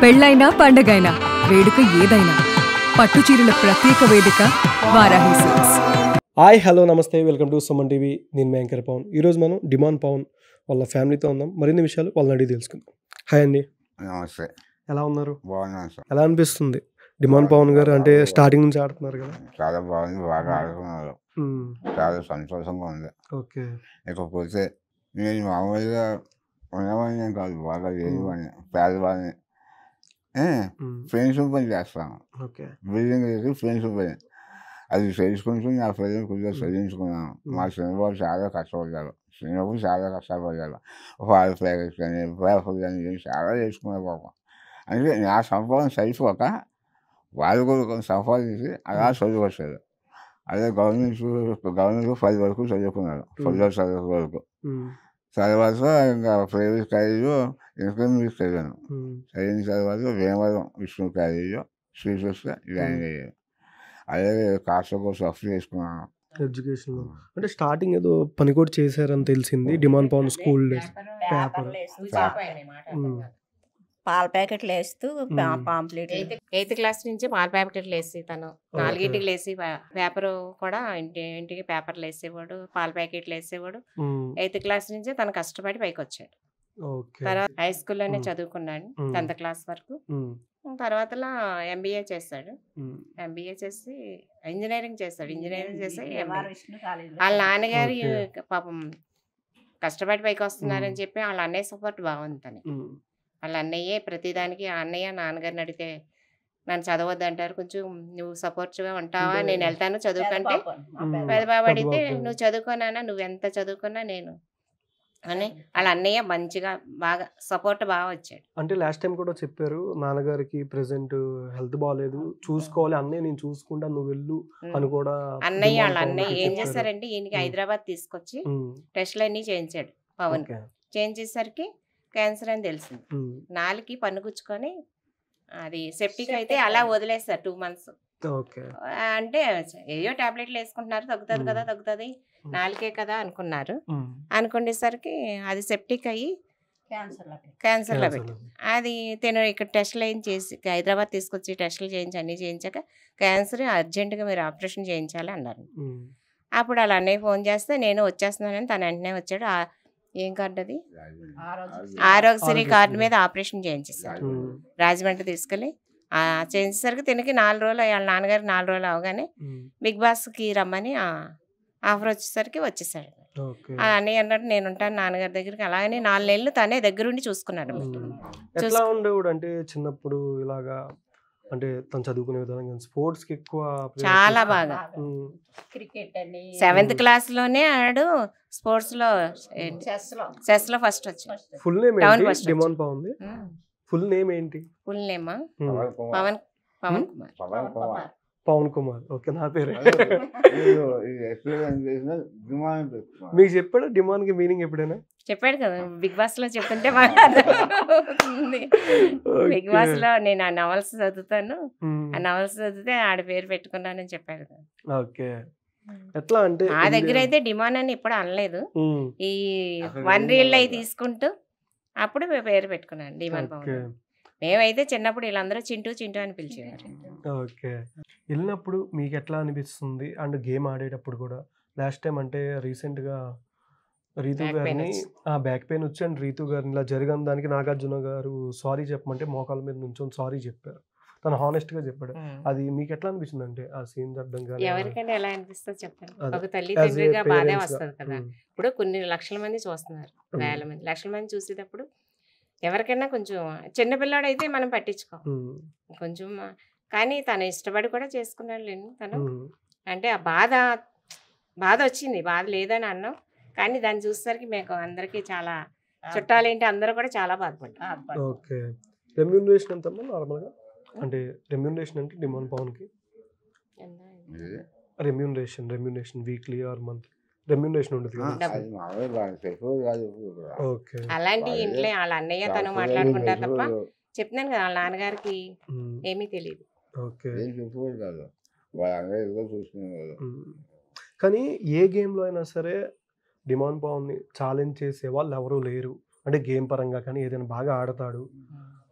పెళ్ళైనా పండగైనా వేడుక ఏదైనా పట్టుచీరల ప్రత్యేక వేదిక వారాహి సిల్క్స్. హాయ్ హలో నమస్తే, వెల్కమ్ టు సుమన్ టీవీ. నేను మీ యాంకర్ పవన్. ఈరోజు మనం డిమాండ్ పవన్ వాళ్ళ ఫ్యామిలీతో ఉన్నాం. మరిన్ని విషయాలు వాళ్ళని అడిగి తెలుసుకుందాం. హాయ్ అండి, నమస్తే. ఎలా ఉన్నారు? బాగున్నాను సార్. ఎలా అనిపిస్తుంది డిమాండ్ పవన్ గారు అంటే స్టార్టింగ్ నుంచి ఆడుతున్నారు కదా? చాలా బాగుంది, బాగా ఆడుతున్నారు. చాలా సంతోషంగా ఉంది. ఓకే. ఇకపోతే నేను మామూలుగా ఉన్నవాడిని కాదు, బాగా లేనివాడిని, పేదవాడిని. ఫ్రెండ్స్ పని చేస్తాను. ఓకే. బిల్డింగ్ చేసి ఫ్రెండ్స్ పని అది చేసుకుంటూ నా పిల్లలు కొద్దిగా చదివించుకున్నాను. మా చిన్నబాబు చాలా కష్టపడ్డారు. చిన్నప్పుడు చాలా కష్టపడ్డారు. పాలు ప్యాకెట్స్ కానీ పేపర్లు కానీ చాలా చేసుకున్నారు పాపం. అంటే నా సంపాదన సరిపోక వాళ్ళు కూడా కొంచెం సంపాదించి అలా చదువుకొచ్చారు. అదే గవర్నమెంట్ 10 వరకు చదువుకున్నారు, 10వ తరగతి వరకు. తర్వాత ఇంకా ప్రైవేట్ కాలేజీలో ఇంటర్మీడియట్ చదివాను. చదివిన తర్వాత వేమవరం విష్ణు కాలేజీలో శ్రీకృష్ణ జాయిన్ అయ్యాను. అలాగే కాస్త కోసం అప్లై చేసుకున్నాను. ఎడ్యుకేషన్ అంటే స్టార్టింగ్ ఏదో పని కూడా చేశారని తెలిసింది. డిమాండ్ పవన్ స్కూల్ పేపర్ పాల ప్యాకెట్లు వేస్తూ పాంప్లెట్ 8th క్లాస్ నుంచి పాల ప్యాకెట్లు వేసి తను 4ంటికి లేసి పేపర్ కూడా ఇంటికి పేపర్లు వేసేవాడు, పాల ప్యాకెట్లు వేసేవాడు. 8th క్లాస్ నుంచే తను కష్టపడి పైకి వచ్చాడు. తర్వాత హై స్కూల్లోనే చదువుకున్నాడు 10th క్లాస్ వరకు. తర్వాత MBA చేస్తాడు. MBA చేసి ఇంజనీరింగ్ చేస్తాడు. ఇంజనీరింగ్ చేసి వాళ్ళ నాన్నగారి పాపం కష్టపడి పైకి వస్తున్నారని చెప్పి వాళ్ళ అన్నయ్య సపోర్ట్ బాగుంది తనకి. వాళ్ళ అన్నయ్యే ప్రతిదానికి అన్నయ్య నాన్నగారిని అడిగితే నన్ను చదవద్దు అంటారు, కొంచెం నువ్వు సపోర్ట్గా ఉంటావా, నేను వెళ్తాను చదువుకుంటే. పెద్ద బాబు అడిగితే నువ్వు చదువుకున్నానా, నువ్వు ఎంత చదువుకున్నా నేను అని వాళ్ళ అన్నయ్య మంచిగా బాగా సపోర్ట్ బాగా వచ్చాడు. అంటే లాస్ట్ టైం కూడా చెప్పారు నాన్నగారికి ప్రెసెంట్ హెల్త్ బాగాలేదు, చూసుకోవాలి అన్నయ్య, నేను చూసుకుంటా నువ్వు వెళ్ళు అని కూడా. వాళ్ళ అన్నయ్య ఏం చేస్తారంటే ఈయనకి హైదరాబాద్ తీసుకొచ్చి టెస్ట్లు అన్నీ చేయించాడు పవన్. చేయించేసరికి క్యాన్సర్ అని తెలిసింది. 4కి పన్ను గుచ్చుకొని అది సెప్టిక్ అయితే అలా వదిలేస్తారు 2 months. అంటే ఏయో టాబ్లెట్లు వేసుకుంటున్నారు, తగ్గుతుంది కదా తగ్గుతుంది, 4కే కదా అనుకున్నారు. అనుకునేసరికి అది సెప్టిక్ అయ్యి క్యాన్సర్లో పెట్టి అది తిన ఇక్కడ టెస్ట్లు చేసి హైదరాబాద్ తీసుకొచ్చి టెస్టులు చేయించి అన్నీ చేయించాక క్యాన్సర్ అర్జెంటుగా మీరు ఆపరేషన్ చేయించాలి అన్నారు. అప్పుడు వాళ్ళ అన్నయ్య ఫోన్ చేస్తే నేను వచ్చేస్తున్నానని తను వెంటనే వచ్చాడు. ఏం కార్డు అది, ఆరోగ్యశ్రీ కార్డు మీద ఆపరేషన్ చేయించేసారు. రాజమండ్రి తీసుకెళ్ళి చేయించేసరికి తినకి 4 రోజులు, వాళ్ళ నాన్నగారికి 4 రోజులు అవగానే బిగ్ బాస్కి రమ్మని ఆఫర్ వచ్చేసరికి వచ్చేసాడు. అన్నయ్య అన్నట్టు నేను ఉంటాను నాన్నగారి దగ్గరికి. అలాగని 4 నెలలు తనే దగ్గరుండి చూసుకున్నాడు. ఎట్లా ఉండేవాడు అంటే చిన్నప్పుడు ఇలాగా, అంటే తను చదువుకునే విధానం స్పోర్ట్స్ కి ఎక్కువ చాలా బాగా. క్రికెట్ అని 7th క్లాస్లోనే ఆడు స్పోర్ట్స్ లో చెస్ లో ఫస్ట్ వచ్చాడు. ఫుల్ నేమ్ ఏంటి డిమాండ్ పవన్? ఫుల్ నేమ్ ఏంటి? ఫుల్ నేమా పవన్ కుమార్. పవన్ కుమార్. ఓకే, నా పేరే. మీకు చెప్పాడు డిమాండ్ కి మీనింగ్ ఎప్పుడైనా? చెప్పాడు కదా, బిగ్ బాస్ లో చెప్తుంటే బిగ్ బాస్ లో నేను ఆ నవల్స్ చదువుతాను, ఆ నవల్స్ చదివితే ఆడ పేరు పెట్టుకున్నానని చెప్పాడు కదా. ఓకే. ఎట్లా అంటే ఆ దగ్గర అయితే డిమాండ్ అని ఇప్పుడు అనలేదు, ఈ 1 reel అవి తీసుకుంటూ అప్పుడు పేరు పెట్టుకున్నాను డిమాండ్ పవన్. మేమైతే చిన్నప్పుడు వీళ్ళందరూ చింటూ చింటూ అని పిలిచేవారు. ఓకే. వెళ్ళినప్పుడు మీకు ఎట్లా అనిపిస్తుంది? అండ్ గేమ్ ఆడేటప్పుడు కూడా లాస్ట్ టైం అంటే రీసెంట్గా రీతు గారిని బ్యాక్ పెయిన్ వచ్చి అండ్ రీతు గారిని ఇలా జరిగిన దానికి నాగార్జున గారు సారీ చెప్పమంటే మోకాల మీద నుంచొని సారీ చెప్పారు. తను హానెస్ట్ గా చెప్పాడు. అది మీకు ఎట్లా అనిపించింది? అంటే ఆ సీన్ అర్థం కాదు, ఎవరికైనా ఎలా అనిపిస్తుంది చెప్పండి. ఒక తల్లిదండ్రిగా బాధే వస్తుంది కదా. ఇప్పుడు కొన్ని లక్షల మంది చూస్తున్నారు, వేల మంది, లక్షల మంది చూసేటప్పుడు ఎవరికైనా కొంచెం చిన్నపిల్లాడు అయితే మనం పట్టించుకో కొంచెం, కానీ తను ఇష్టపడి కూడా చేసుకున్నాడు లేని తను. అంటే ఆ బాధ వచ్చింది, బాధ లేదని అన్నాం, కానీ దాన్ని చూసేసరికి మీకు అందరికి చాలా చుట్టాలేంటి అందరూ కూడా చాలా బాధపడ్డారు. ఓకే. రెమ్యూనరేషన్ ఎంత నార్మల్గా? అంటే రెమ్యూనరేషన్ అంటే డిమాండ్ పవన్ కి remuneration weekly or month remuneration ఉంటుంది కదా? ఓకే. అలాంటి ఇంట్లో వాళ్ళ అన్నయ్య తను మాట్లాడుకుంటారు తప్ప చెప్తున్నాను కదా వాళ్ళ నాన్నగారికి ఏమీ తెలియదు. ఓకే. కానీ ఏ గేమ్లో అయినా సరే డిమాండ్ పవన్ని ఛాలెంజ్ చేసే వాళ్ళు ఎవరూ లేరు. అంటే గేమ్ పరంగా కానీ ఏదైనా బాగా ఆడతాడు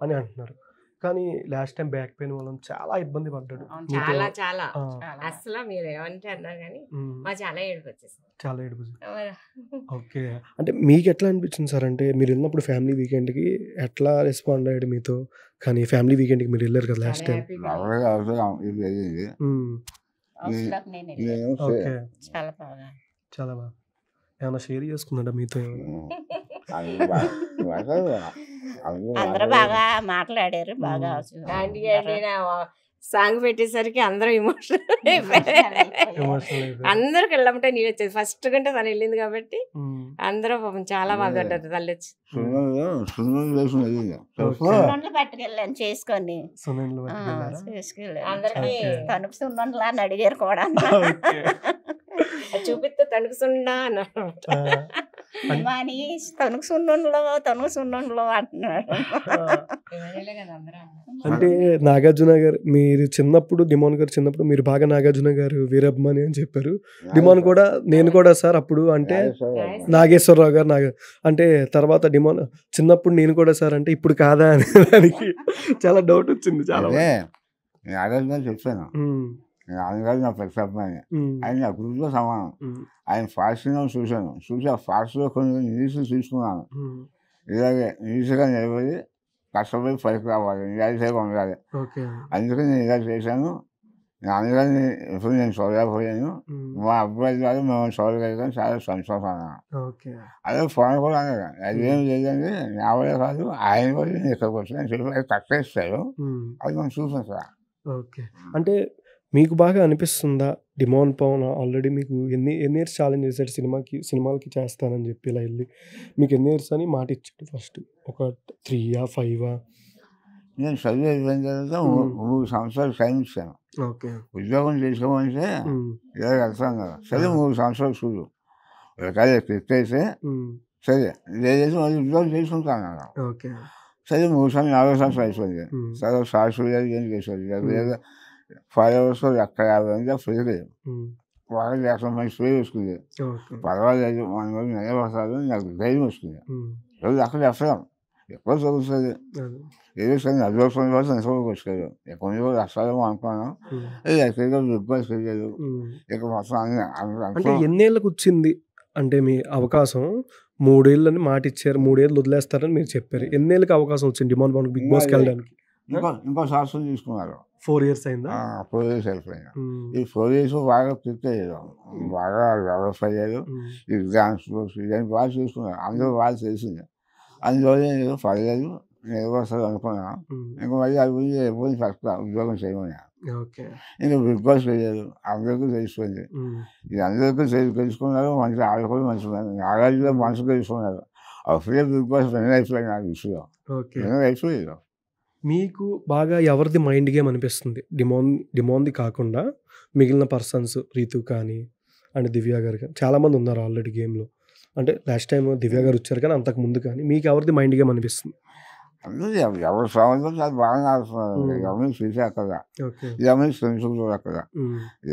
అని అంటున్నారు. కానీ లాస్ట్ టైం బ్యాక్ పెయిన్ వల్ల చాలా ఇబ్బంది పడ్డాడు అవును, మీతో. చాలా చాలా ఆ, చాలా. అసలు మీరు ఏమంటే అన్నారు కానీ ఉమ్, మా చాలా ఏడుపు వచ్చేసింది చాలా ఏడుపు. ఓకే, అంటే మీకు ఎట్లా అనిపించింది సార్? అంటే మీరు వెళ్ళినప్పుడు ఫ్యామిలీ వీకెండ్కి ఎట్లా రెస్పాండ్ అయ్యాడు మీతో? కానీ ఫ్యామిలీ వీకెండ్కి మీరు వెళ్ళారు కదా లాస్ట్ చాలా టైం. హ్యాపీగా బాగా అవసరం ఇది జరిగింది. హౌస్లోకి నేను వెళ్ళాను. నేను ఓకే, చాలా బాగా చాలా బాగా. ఏమైనా షేర్ చేసుకున్నాడా మీతో ఏమైనా? అందరూ బాగా అందరూ బాగా మాట్లాడారు, బాగా ఆంటీ ఆంటీ నా సాంగ్ పెట్టేసరికి అందరూ ఎమోషనల్ ఎమోషనల్ అయిపోయారు. అందరికి వెళ్ళమంటే నీళ్ళు వచ్చేది ఫస్ట్ కంటే తను వెళ్ళింది కాబట్టి ఉమ్, అందరూ పాపం చాలా బాధపడ్డారు తల్లి వచ్చి. సున్నం వేసుకుని వెళ్ళింది. సున్నుండలు పట్టుకెళ్ళాను చేసుకొని. సునీల్ పట్టుకెళ్ళారా? చేసుకెళ్ళాను. అందరికీ తణుకు సున్నుండలా అని అడిగారు కూడా. ఓకే. అది చూపిస్తే తణుకుసుండా అన్నారు. ఆ, అని తణుకు సున్నుండలో అంటున్నాడు. ఇవన్నీలే కదా అందరూ అన్నారు. అంటే నాగార్జున గారు మీరు చిన్నప్పుడు, డిమాన్ గారు చిన్నప్పుడు మీరు బాగా నాగార్జున గారు వీరభిమాని అని చెప్పారు. డిమాన్ కూడా నేను కూడా సార్ అప్పుడు అంటే నాగేశ్వరరావు గారు అంటే తర్వాత డిమాన్ చిన్నప్పుడు నేను కూడా సార్ అంటే ఇప్పుడు కాదా అని దానికి చాలా డౌట్ వచ్చింది చాలా. అదే నేను ఆరోగ్యంగా చెప్పాను. నాన్నగారు నా పెద్ద అబ్బాయి, ఆయన నా గురువుతో సమానం. ఆయన ఫాస్ట్గా చూసి ఆ ఫాస్ట్లో కొన్ని న్యూస్లు తీసుకున్నాను. ఇలాగే న్యూస్గా నిలబడి కష్టపడి పైకి రావాలి, నిరాశగా ఉండాలి. అందుకని నేను ఇలా చేశాను. నాన్నగారిని ఎప్పుడు నేను చూడలేకపోయాను. మా అబ్బాయి ద్వారా మేము చూడగలిగాం, చాలా సంతోషం. అదే ఫోన్ కూడా అన్నారు, అదేం లేదండి నా వల్ల కాదు, ఆయన కూడా నేను ఇక్కడికి వచ్చాను చెప్పి అది కట్టేస్తాడు. అది మనం చూసాం సార్. ఓకే, అంటే మీకు బాగా అనిపిస్తుందా డిమాన్ పవన్ ఆల్రెడీ మీకు ఎన్ని ఇయర్స్ ఛాలెంజ్ చేశాడు సినిమాలకి చేస్తానని చెప్పి ఇలా వెళ్ళి మీకు ఎన్ని ఇయర్స్ అని మాట ఇచ్చాడు? ఫస్ట్ ఒక 3 5? నేను చదువు అయిపోయిన తర్వాత 3 సంవత్సరాలు టైం ఇచ్చాను. ఓకే, ఉద్యోగం చేసుకోమంటే ఇలా వెళ్తాం కదా, సరే 3 సంవత్సరాలు చూడు ఒకవేళ క్లిక్ అయితే సరే, లేదైతే మళ్ళీ ఉద్యోగం చేసుకుంటాను అన్నా. ఓకే, సరే 3 సంవత్సరాలు అయిపోయింది. సరే సాక్షి ఏం చేసేది లేదా ఫాలోవర్స్ 150 ఫ్రీగా వాళ్ళు 1,00,000 మంది ఫ్రీ వస్తుంది. పర్వాలేదు, మన వాళ్ళు నిలబడతారు, నాకు ధైర్యం వస్తుంది. రోజు అక్కడ ఎక్కువ చదువుతుంది. ఏదో సరే 40 వరకు ఎంతవరకు వచ్చారు, కొన్ని రోజులు వస్తారేమో అనుకున్నాను. ఎక్కడికో బిగ్ బాస్ వెళ్ళారు. ఇక మొత్తం అంటే ఎన్నేళ్ళకి వచ్చింది అంటే మీ అవకాశం? 3 ఏళ్ళని మాట ఇచ్చారు, 3 ఏళ్ళు వదిలేస్తారని మీరు చెప్పారు. ఎన్నేళ్ళకి అవకాశం వచ్చింది డిమాండ్ పవన్ బిగ్ బాస్కి వెళ్ళడానికి? ఇంకో సంవత్సరం తీసుకున్నారు. 4 ఇయర్స్ అయిందా? 4 ఇయర్స్ అయిపోయినా. ఈ 4 ఇయర్స్ బాగా క్లిక్ అయ్యారు, బాగా డెవలప్ అయ్యారు. ఈ డాన్స్ ఇవన్నీ బాగా చూసుకున్నారు, అందరూ బాగా తెలిసింది. అందువల్ల నేను పర్లేదు నిలబడతారు అనుకున్నాను. ఇంకా మళ్ళీ అది గురించి ఎప్పుడు ఫస్ట్ ఉద్యోగం చేయమని ఇంకా బిగ్ బాస్ వెళ్ళారు, అందరికీ తెలిసిపోయింది. ఇది అందరికీ తెలుసుకున్నారు. మంచి ఆడుకోవడం మంచి నాగార్జున మనసు తెలుసుకున్నారు. అప్పుడే బిగ్ బాస్ విన్నర్ అయిపోయింది. నాకు విషయం విన్నర్ అయిపోయారు. మీకు బాగా ఎవరిది మైండ్ గేమ్ అనిపిస్తుంది? డిమాండ్ది కాకుండా మిగిలిన పర్సన్స్, రీతు కానీ అండ్ దివ్య గారు కానీ చాలామంది ఉన్నారు ఆల్రెడీ గేమ్లో. అంటే లాస్ట్ టైం దివ్య గారు వచ్చారు కానీ అంతకు ముందు కానీ మీకు ఎవరిది మైండ్ గేమ్ అనిపిస్తుంది? అందరూ ఎవరు సంవత్సరం చాలా బాగా ఆడుతున్నారు. ఎవరిని చూసి అక్కడ, ఎవరిని ఫ్రెండ్స్ అక్కడ,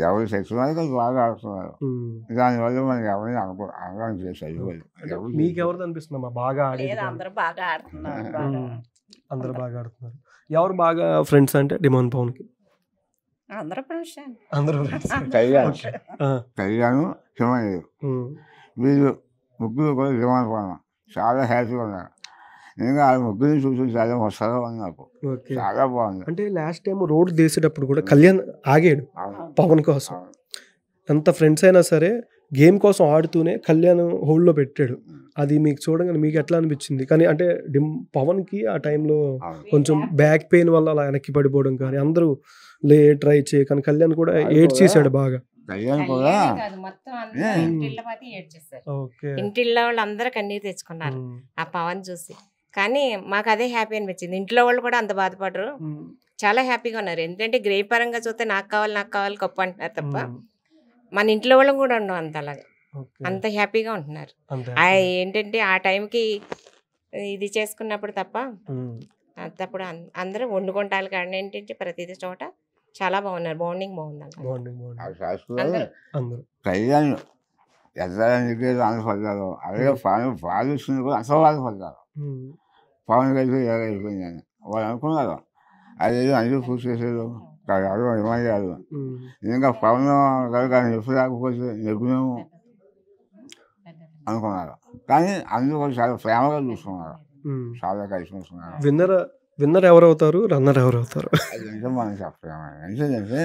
ఎవరు సెక్షన్ బాగా ఆడుతున్నారు. దానివల్ల మనకి ఎవరిని అనుభవం చేసి అయిపోయింది. మీకు ఎవరిది అనిపిస్తుందమ్మా బాగా ఆడేది? అందరూ బాగా ఆడుతున్నారు. అందరూ బాగా ఆడుతున్నారు. ఎవరు బాగా ఫ్రెండ్స్ అంటే డిమాండ్ పవన్కి? అందరూ ఫ్రెండ్స్. అందరూ ఫ్రెండ్స్. కళ్యాణ్ హిమాలయ వీళ్ళు ముగ్గురు కూడా డిమాండ్ పవన్ చాలా హ్యాపీగా ఉన్నారు. ఇంకా ఆ ముగ్గురిని చూసి చాలా వస్తాగా ఉంది నాకు, చాలా బాగుంది. అంటే లాస్ట్ టైం రోడ్ తీసేటప్పుడు కూడా కళ్యాణ్ ఆగాడు పవన్ కోసం. ఎంత ఫ్రెండ్స్ అయినా సరే గేమ్ కోసం ఆడుతూనే కళ్యాణ్ హోల్డ్లో పెట్టాడు. అది మీకు చూడగానే మీకు ఎట్లా అనిపించింది? కానీ అంటే పవన్కి ఆ టైంలో కొంచెం బ్యాక్ పెయిన్ వల్ల అలా వెనక్కి పడిపోవడం కానీ అందరూ ట్రై చేయ, కానీ కళ్యాణ్ కూడా ఏడ్ చేశాడు బాగా. కళ్యాణ్ కూడా ఇంటిల్లో వాళ్ళు అందరూ కన్నీరు తెచ్చుకున్నారు ఆ పవన్ చూసి. కానీ మాకు అదే హ్యాపీ అనిపించింది. ఇంట్లో వాళ్ళు కూడా అంత బాధపడరు, చాలా హ్యాపీగా ఉన్నారు. ఎందుకంటే గ్రే పరంగా చూస్తే నాకు కావాలి గొప్ప అంటున్నారు తప్ప మన ఇంట్లో వాళ్ళం కూడా ఉన్నాం అంత అలాగా, అంత హ్యాపీగా ఉంటున్నారు. ఏంటంటే ఆ టైంకి ఇది చేసుకున్నప్పుడు తప్ప అప్పుడు అందరూ వండుకుంటారు కానీ ఏంటంటే ప్రతిదీ చోట చాలా బాగున్నారు. బాండింగ్ బాగుంది. కళ్యాణ్ ఎంత ఆనందపడ్డారు, అలాగే బాధిస్తుంది కూడా అంత బాధపడ్డారు. పవన్ కలిసి అయిపోయిందని వాళ్ళు అనుకున్నారు. అది అందరూ పూర్తి చేసేది ఎవరు ఇవ్వాలి కాదు. ఇంకా పవన్ గారు కానీ ఎప్పుడు రాకపోతే నెగ్గునేమో అనుకున్నారు, కానీ అందరూ కూడా చాలా ప్రేమగా చూసుకున్నారు, చాలా కలిసి చూసుకున్నారు. విన్నర్ ఎవరు అవుతారు, రన్నర్ ఎవరు అవుతారు? అది అంటే మనం చెప్పలేము. ఎందుకంటే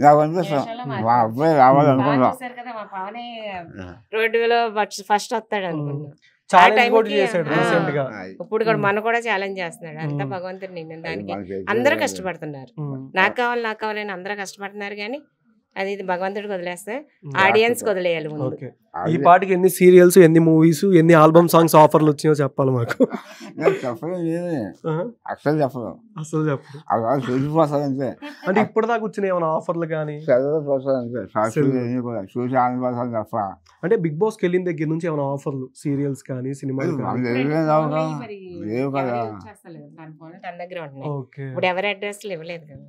నాకు అనిపిస్తుంది మా అబ్బాయి రావాలనుకున్నాం. చూసారు కదా మా పవనే రోడ్డులో ఫస్ట్ వస్తాడు అనుకున్నాం. ఛాలెంజ్ కూడా చేశాడు రీసెంట్ గా. ఇప్పుడు కూడా మన కూడా ఛాలెంజ్ చేస్తున్నాడు. అంతా భగవంతుడు నిన్న దానికి అందరూ కష్టపడుతున్నారు. నాకు కావాలని అందరూ కష్టపడుతున్నారు, కానీ అది ఇది భగవంతుడికి వదిలేస్తే ఆడియన్స్ వదిలేయాలి ముందు. ఓకే, ఈ పాటికి ఎన్ని సీరియల్స్, ఎన్ని మూవీస్, ఎన్ని ఆల్బమ్ సాంగ్స్ ఆఫర్లు వచ్చినాయో చెప్పాలి మాకు. అసలు చెప్పదు, అసలు చెప్పు. అలా చూసిపోతుంది అంతే. అంటే ఇప్పుడు దాకా వచ్చిన ఏమైనా ఆఫర్లు కానీ చదివిపోతుంది అంతే, చూసి ఆనందపడతాను తప్ప. అంటే బిగ్ బాస్ కి వెళ్ళిన దగ్గర నుంచి ఏమైనా ఆఫర్లు సీరియల్స్ కానీ సినిమాలు కానీ? మరి లేవు కదా. ఎవరు యూజ్ చేస్తలేరు. దాని ఫోన్లు తన దగ్గర ఉంటున్నాయి. ఓకే, ఇప్పుడు ఎవరి అడ్రస్లు ఇవ్వలేదు కదా.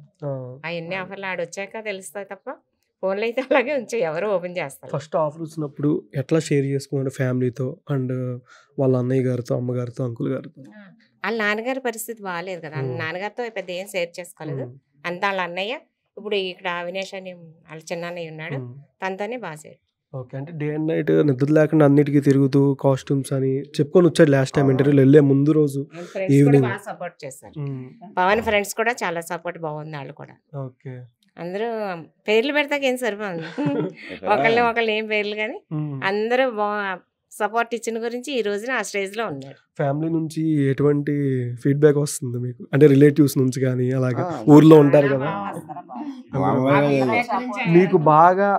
అవన్నీ ఆఫర్లు ఆడొచ్చాక తెలుస్తాయి తప్ప ఫోన్లు అయితే అలాగే ఉంచాయి, ఎవరు ఓపెన్ చేస్తారు. ఫస్ట్ ఆఫర్ వచ్చినప్పుడు ఎట్లా షేర్ చేసుకున్నాడు ఫ్యామిలీతో అండ్ వాళ్ళ అన్నయ్య గారితో, అమ్మగారితో, అంకుల్ గారితో? వాళ్ళ నాన్నగారి పరిస్థితి బాగాలేదు కదా, నాన్నగారితో పెద్ద ఏం షేర్ చేసుకోలేదు. అంతా వాళ్ళ అన్నయ్య, ఇప్పుడు ఇక్కడ అవినేష్ అని వాళ్ళ చిన్న అన్నయ్య ఉన్నాడు, తనతోనే బాగా షేర్. ఓకే, అంటే డే అండ్ నైట్ నిద్ర లేకుండా అన్నిటికీ తిరుగుతూ కాస్ట్యూమ్స్ అని చెప్పుకొని వచ్చాడు లాస్ట్ టైం ఇంటర్వ్యూలో వెళ్ళే ముందు రోజు ఈవినింగ్. బాగా సపోర్ట్ చేస్తారు పవన్ ఫ్రెండ్స్ కూడా, చాలా సపోర్ట్ బాగుంది వాళ్ళు కూడా. ఓకే, అందరూ పేర్లు పెడతాక ఏం సరిపోతుంది, ఒకళ్ళు ఏం పేర్లు, కానీ అందరూ సపోర్ట్ ఇచ్చిన గురించి ఈ రోజున ఆ స్టేజ్ లో ఉన్నారు. ఫ్యామిలీ నుంచి ఎటువంటి ఫీడ్బ్యాక్ వస్తుంది మీకు? అంటే రిలేటివ్స్ నుంచి కానీ అలాగా ఊర్లో ఉంటారు కదా, మీకు బాగా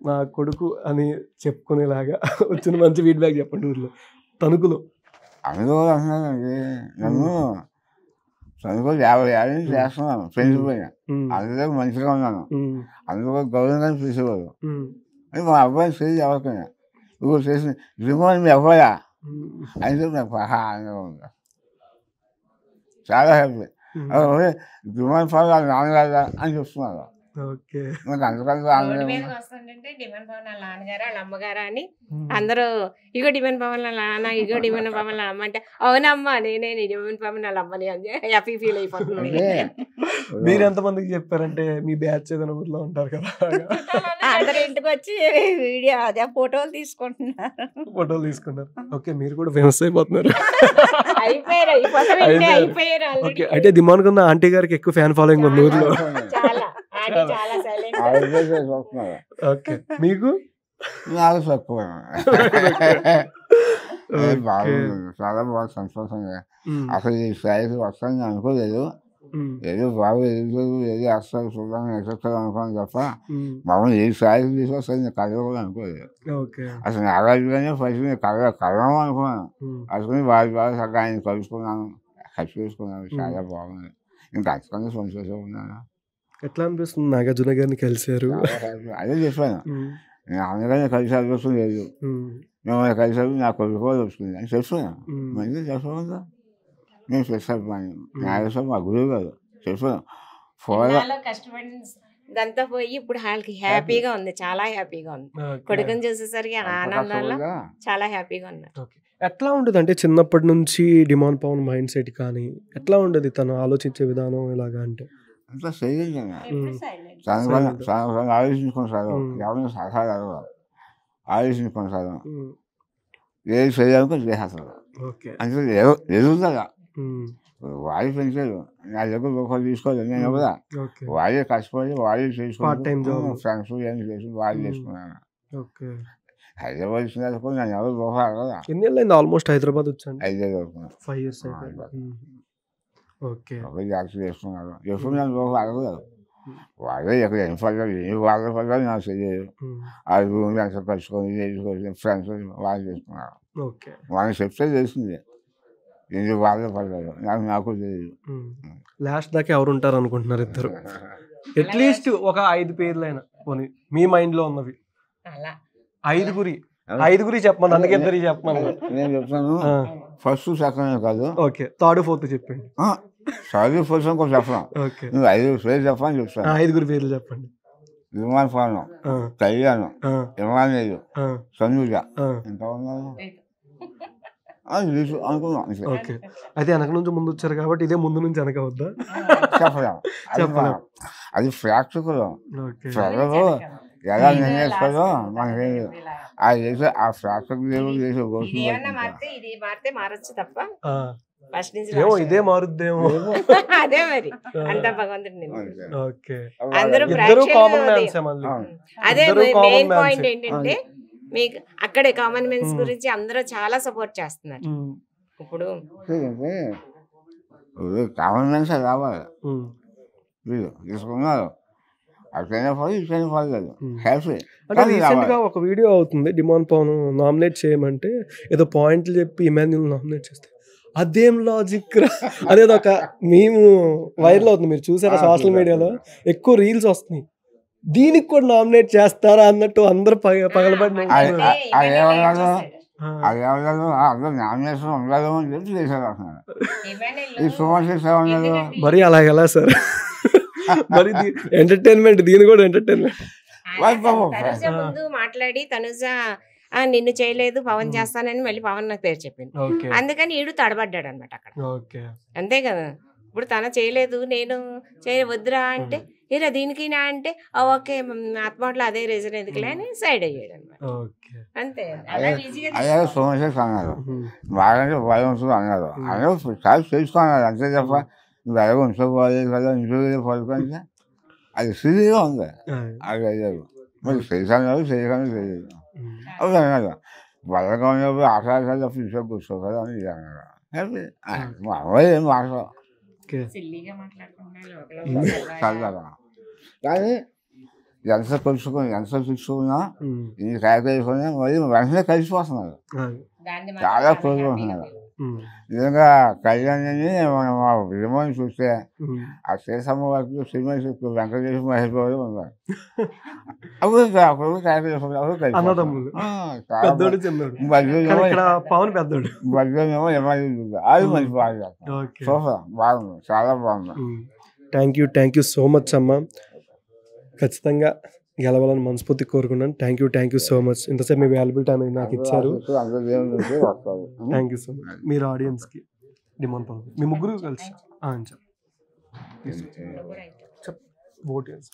నా కొడుకు అని చెప్పుకునేలాగా వచ్చిన మంచి ఫీడ్బ్యాక్ చెప్పండి ఊర్లో. తణుకులో అందులో అంటున్నానండి, నన్ను తణుకు 50 ఏళ్ళ నుంచి చేస్తున్నాను, ఫ్రెండ్స్ పోయినా అందులో మంచిగా ఉన్నాను, అందులో గౌరవంగా పిలిచేవారు. అని మా అబ్బాయిని చేసి ఎవరికైనా నువ్వు చేసి రిమోన్ మీ అబ్బాయా అని చెప్పి నాకు బాగా ఆనందంగా ఉంది, చాలా హ్యాపీ. రిమోన్ ఫాల్ వాళ్ళ నాన్నగారు అని చెప్తున్నారు. ఓకే, నాకు అందుకని రోడ్డు మీదకి వస్తుంటే డిమాండ్ పవన్ వాళ్ళ నాన్నగారు వాళ్ళ అమ్మగారు అని అందరూ ఇగో డిమాండ్ పవన్ వాళ్ళ నాన్న, ఇగో డిమాండ్ పవన్ వాళ్ళ అమ్మ అంటే అవునమ్మా నేనే డిమాండ్ పవన్ వాళ్ళ అమ్మని అని హ్యాపీ ఫీల్ అయిపోతుంది. మీరు ఎంతమందికి చెప్పారంటే మీ బ్యాచ్ ఏదైనా ఊర్లో ఉంటారు కదా, అందరు ఇంటికి వచ్చి వీడియో అదే ఫోటోలు తీసుకుంటున్నారు. ఫోటోలు తీసుకున్నారు. ఓకే, మీరు కూడా ఫేమస్ అయిపోతున్నారు. అయిపోయారు. ఓకే, అయితే దిమాన్ కన్నా ఆంటీ గారికి ఎక్కువ ఫ్యాన్ ఫాలోయింగ్ ఉంది ఊర్లో. ఓకే, మీకు? నాకు తక్కువ, చాలా బాగా సంతోషంగా. అసలు ఈ స్థాయికి వస్తాను అనుకోలేదు, ఏదో బాగా ఎదుగుతుంది, ఏదో అస్సలు చూడాలని ఎదుగుతుంది అనుకోని తప్ప మమ్మల్ని ఏ స్థాయికి తీసుకొస్తుంది కలవ కూడా అనుకోలేదు. అసలు నాగార్జునే ఫస్ట్ కలవం అనుకున్నాను, అసలు బాగా చక్కగా ఆయన కలుసుకున్నాను, ఖర్చు చేసుకున్నాను, చాలా బాగుంది. ఇంకా అంతకన్నా సంతోషంగా ఉన్నాను. ఎట్లా అనిపిస్తుంది నాగార్జున గారిని కలిసారు? అదే చెప్పాను, నేను అందుకని కలిసి అదృష్టం లేదు, మిమ్మల్ని కలిసారు నా కొడుకు వస్తుంది అని చెప్తున్నాను. మంచిగా చెప్పకుండా నేను చెప్పాను, నాగేశ్వరం మా గురువు గారు చెప్పాను. ఇదంతా పోయి ఇప్పుడు వాళ్ళకి హ్యాపీగా ఉంది, చాలా హ్యాపీగా ఉంది. కొడుకుని చూసేసరికి ఆనందంలో చాలా హ్యాపీగా ఉన్నారు. ఎట్లా ఉండదు అంటే చిన్నప్పటి నుంచి డిమాండ్ పవన్ మైండ్ సెట్ కానీ ఎట్లా ఉండదు తను ఆలోచించే విధానం ఇలాగా? అంటే అంతా సైలెంట్గా ఆలోచించుకుంటారు, ఎవరైనా సలహాలు ఆలోచించుకుంటారు, ఏది చేయాలనుకో చేస్తారు. అంటే ఎదుగుతుందా వాడి పెంచారు, నా దగ్గర రూపాయలు తీసుకోలేదు నేను కూడా, వాడే కష్టపడి వాడే చేసుకున్నాను, ఫ్రెండ్స్ ఏం చేసి వాడే చేసుకున్నాను. హైదరాబాద్ వచ్చిన తర్వాత నేను ఎవరు రూపాయలు కదా. ఎన్ని ఏళ్ళైంది ఆల్మోస్ట్ హైదరాబాద్ వచ్చాను? 5 ఏళ్ళు అవుతున్నాను. 5 years ఓకే, జాగ్రత్త చేసుకున్నారు. ఎప్పుడు నేను రూపాయలు అడగలేదు, వాళ్ళే ఎక్కడ ఎన్ని పడ్డారు ఎన్ని వాళ్ళ పడ్డారు నాకు తెలియదు. ఆ రూమ్ ఎంత కలుసుకొని చేసుకొని ఫ్రెండ్స్ వాళ్ళు చేసుకున్నారు. వాళ్ళని చెప్తే తెలిసింది ఎన్ని వాళ్ళే పడ్డారు, నాకు తెలియదు. లాస్ట్ దాకా ఎవరు ఉంటారు అనుకుంటున్నారు ఇద్దరు? అట్లీస్ట్ ఒక 5 పేర్లైనా పోనీ మీ మైండ్ లో ఉన్నవి. 5 చెప్పమని, అందుకే 2 చెప్పమని. నేను చెప్తాను, ఫస్ట్ సెకండ్ కాదు. ఓకే, థర్డ్ ఫోర్త్ చెప్పండి. థర్డ్ ఫోర్త్ కూడా చెప్పను, నువ్వు 5 పేర్లు చెప్పని చెప్తాను. 5 పేర్లు చెప్పండి. విమాన్ ఫాను, కళ్యాణం, ఇమానేయుడు, సంజుజ, ఎంత ఉన్నారు రిలీజ్ అనుకున్నాం అంతే. ఓకే. అయితే వెనక నుంచి ముందు వచ్చారు కాబట్టి ఇదే ముందు నుంచి వెనక వద్దా? చెప్పలేము. చెప్పలేం. అది ప్రేక్షకులు ఓకే. ప్రజలు ఎలా నిర్ణయిస్తారో మనకి ఆ చేసే ఆ ప్రేక్షకులు చేసే ఇది ఏమన్నా మారితే ఇది మారితే మారచ్చు తప్ప ఆ, ఫస్ట్ నుంచి ఏమో రాశారు. ఇదే మారుద్దేమో. అదే మరి అంత భగవంతుడు నిర్ణయం. ఓకే. అందరూ ఇద్దరు ప్రేక్షకులు కామన్ అదే. మ్యాన్సే మళ్ళీ. అదే ఇద్దరు common మెయిన్ mans. పాయింట్ ఏంటంటే మీకు అక్కడే కామన్ మెన్స్ ఉమ్. గురించి అందరూ చాలా సపోర్ట్ చేస్తున్నారు. ఉమ్, ఇప్పుడు కామన్ మ్యాన్స్ రావాలి ఉమ్, వీళ్ళు తీసుకున్నారు అట్లనే పోయి ఇట్లనే పోలేదు ఉమ్. హ్యాపీ అంటే రీసెంట్ గా ఒక వీడియో అవుతుంది డిమాండ్ పవన్ నామినేట్ చేయమంటే ఏదో పాయింట్లు చెప్పి ఇమాన్యుల్ నామినేట్ చేస్తే అదేం లాజిక్ రా, అదేదో ఒక మేము వైరల్ అవుతుంది, మీరు చూసారా సోషల్ మీడియాలో ఎక్కువ రీల్స్ వస్తున్నాయి, దీనికి కూడా నామినేట్ చేస్తారా అన్నట్టు అందరు పగలబడి నవ్వుతున్నారు. అది ఎవరు అందరూ నామినేషన్ ఉండదు అని చెప్పి చేశారు అంటున్నారు. ఈ సుమన్ ఉండదు మరి అలా ఎలా సార్? మరి ఎంటర్టైన్మెంట్, దీని కూడా ఎంటర్టైన్మెంట్. తనుజ ముందు మాట్లాడి తనుజ నిన్ను చేయలేదు పవన్ చేస్తానని మళ్ళీ పవన్ నాకు పేరు చెప్పింది. ఓకే. అందుకని ఈడు తడబడ్డాడు అనమాట అక్కడ. ఓకే. అంతే కదా. ఇప్పుడు తన చేయలేదు నేను వద్దురా అంటే ఏరా దీనికినా అంటే ఓకే ఆత్మట్లో అదే రీజన్ ఎందుకులే అని సైడ్ అయ్యాడు అనమాట. ఓకే. అంతే అలా ఈజీగా అదే సుమన్ అన్నారు బాగానే భయం అన్నారు అందరూ చాలా తెలుసుకున్నారు అంతే తప్ప నువ్వు ఎలాగో ఉంచుకోవాలి కదా ఇంట్లో పడుకుంటే అది సిరీగా ఉంది. అది అయ్యారు మరి చేశాను చేయగానే తెలియదు అవి అన్నారు బలంగా ఉన్నప్పుడు ఆశలు తప్ప ఇంట్లో కూర్చోకదా అని ఇది అన్నారు. మా అమ్మాయి ఏం మాట్లాడు ఓకే. సిల్లీగా మాట్లాడుకుంటున్నాను చల్లగా కానీ ఎంత తెలుసుకున్నా ఈ కాయకొని మళ్ళీ వెంటనే కలిసిపోతున్నారు, చాలా క్లోజ్గా ఉంటున్నారు. నిజంగా కళ్యాణ్ని మా విలువని చూస్తే ఆ శేషమ్మ వరకు సినిమా వెంకటేశ్వర మహేష్ బాబు ఉన్నారు. అప్పుడు అన్నదమ్ములు. పెద్దోడు చిన్నోడు. పవన్ పెద్దోడు. మధ్యలో ఎమ్మెల్యే అది మంచి బాగా చేస్తారు. ఓకే. చూసా బాగుంది, చాలా బాగుంది. థ్యాంక్ యూ సో మచ్ అమ్మ. ఖచ్చితంగా గెలవాలని మనస్ఫూర్తి కోరుకున్నాను. Thank you so much. ఇంతసేపు మీ వాల్యుబుల్ టైం నాకు ఇచ్చారు. అందరూ దేవుని చూసి వస్తారు. Thank you so much. మీరు ఆడియన్స్కి డిమాండ్ పవన్ మీ ముగ్గురు కలిసి ఓట్ చేసి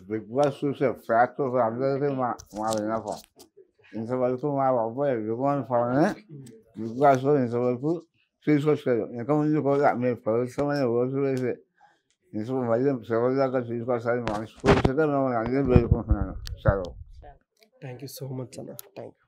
బిగ్ బాస్ చూసే ఫ్యాక్ట్ అందరికీ మా విన్నపం, ఇంతవరకు మా అబ్బాయి విమాన్ పవన్ బిగ్ బాస్లో ఇంతవరకు తీసుకొచ్చారు. ఇంకా ముందు కూడా మీరు పవిత్రమైన ఓట్లు వేసి ఇంత మళ్ళీ చివరి దాకా తీసుకొస్తారని మనస్ఫూర్తిగా మిమ్మల్ని అందరూ వేడుకుంటున్నాను. సెలవు. థ్యాంక్ యూ సో మచ్ అన్న. Thank you.